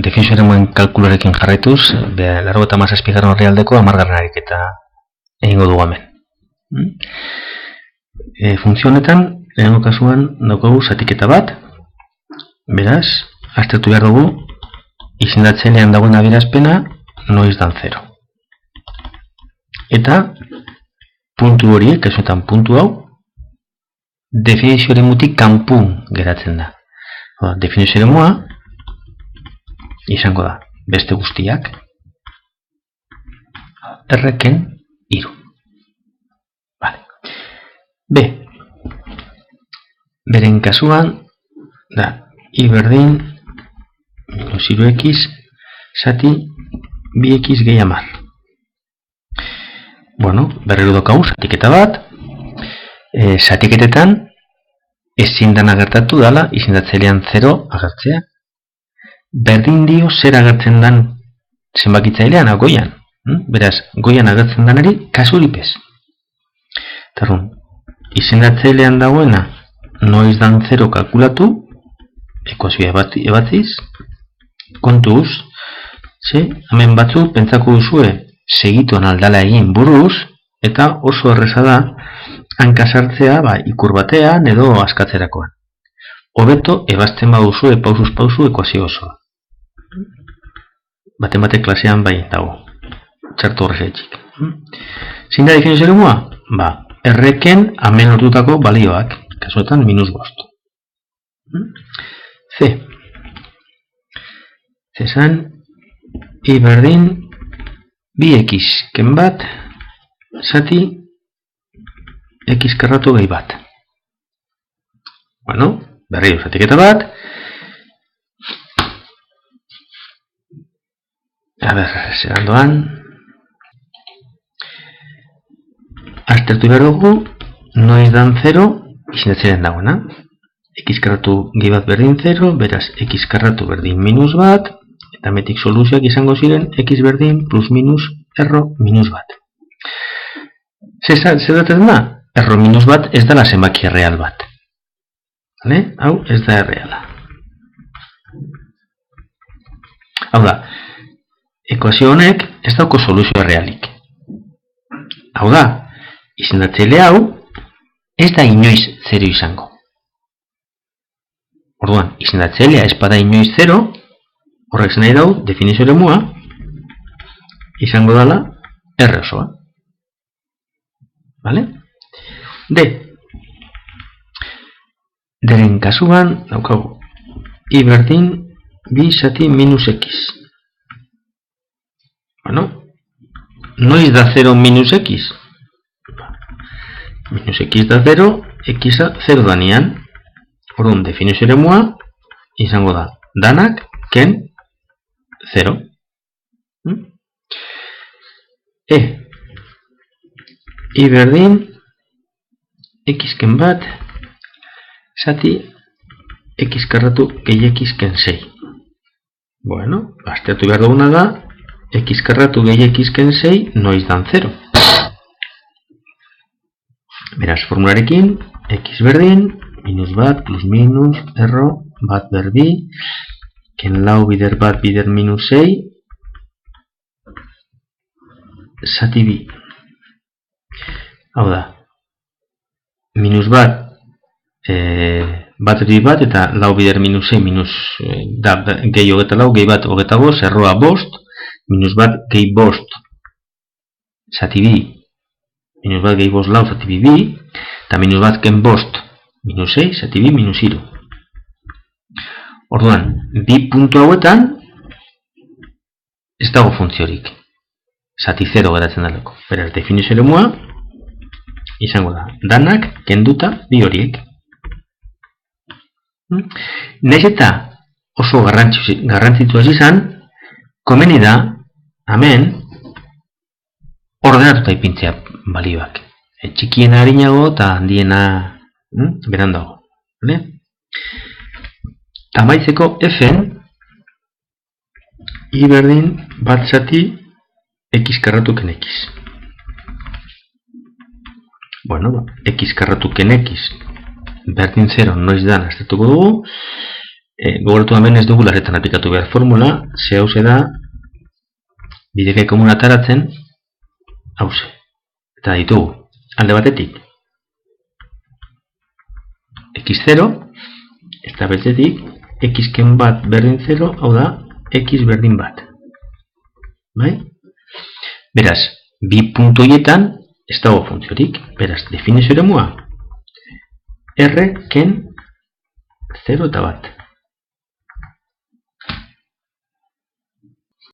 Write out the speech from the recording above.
definizio eremuen kalkuluarekin jarraituz, 97. orrialdeko 10. ariketa egingo dugu hemen. Funtzio honetan, lehenengo kasuan daukagu zatiketa bat, beraz, aztertu behar dugu, izendatzailean dagoen adierazpena noiz dan 0. Eta, puntu horiek, kasuetan puntu hau, definizio eremutik kanpun geratzen da. Definizio eremua, izango da, beste guztiak, erreken 3. Vale. B. Beren kasuan, da, I berdin, minus 3x, zati, 2x gehi 10. Bueno, berriro daukagu, zatiketa bat, zatiketetan, ezin dana gertatu dala, izendatzailean 0 agertzea. Berdin dio zer agertzen dan zenbakitzailean, goian. Beraz, goian agertzen danari kasuripez. Tarun, izendatzailean dagoena noiz dan 0 kalkulatu, ekuazioa ebatziz, kontuz, hemen batzu pentsako duzue segituan aldala egin buruz, eta oso erreza da hankasartzea ikur batean edo askatzerakoan. Hobeto ebazten baduzue pausuz pausu ekuazio osoa. Baten klasean bai dago. Txartu horrezetxik. Zein da definizio eremua? Erreken hemen lortutako balioak. Kasuetan minus 5. C. Zezan, I berdin, 2x ken bat, zati, x karratu gehi bat. Bueno, berriro zatiketa bat. A ber, zeran doan. Aztertu behar dugu, noiz dan 0, izendatzailean dagoena. X karratu gehi bat berdin 0, beraz x karratu berdin minus bat, eta metik soluzioak izango ziren x berdin plus minus erro minus bat. Zer daten da? Erro minus bat ez da zenbaki erreal bat. Hau ez da erreala. Hau da, ekuazio honek ez dauko soluzioa realik. Hau da, izendatzaile hau ez da inoiz 0 izango. Orduan, izendatzailea ez bada inoiz 0, horrek zen nahi dau, definizio eremua, izango dela R osoa. Vale? D. Deren kasuan, daukagu, I berdin, 2 zati minus x. Bueno, noiz da 0 minus x? Minus x da 0, x a 0 danean. Orduan, definizio eremua, izango da, danak, ken, 0. E. I berdin, x ken bat, zati, x karratu gehi x ken 6. Bueno, aztertu behar duguna da, x karratu gehi x ken 6 noiz dan 0. Beraz, formularekin, x berdin, minus bat, plus minus, erro, bat berbi, ken lau bider bat bider minus 6, zati bi. Hau da, minus bat, bat erdi bat, eta lau bider minus 6, minus, gehi hogeta lau, gehi bat hogeta bost, erroa bost, minus bat gehi bost, zati bi, minus bat gehi bost lau, zati bi bi, eta minus bat ken bost, minus 6, zati bi, minus 3. Orduan, bi puntu hauetan, ez dago funtziorik. Zati 0 geratzen daleko. Beraz, definizio eremua, izango da, danak, kenduta, bi horiek. Naiz eta oso garrantzitua izan, komeni da, hemen, ordenatuta ipintzea balioak. Txikiena harinago eta handiena beran dago. Amaitzeko F-en I berdin bat zati x karratuken x. Bueno, x karratuken x berdin 0 noiz dan aztertuko dugu. gogoratu hemen ez dugu larretan aplikatu behar formula, ze hauze da, bideke komuna ataratzen, hauze. Eta ditugu, alde batetik, x0, eta bestetik, xken bat berdin 0, hau da, x berdin bat. Bai? Beraz, bi puntu horietan, ez dago funtziorik. Beraz, definizio eremua, r ken 0 eta bat.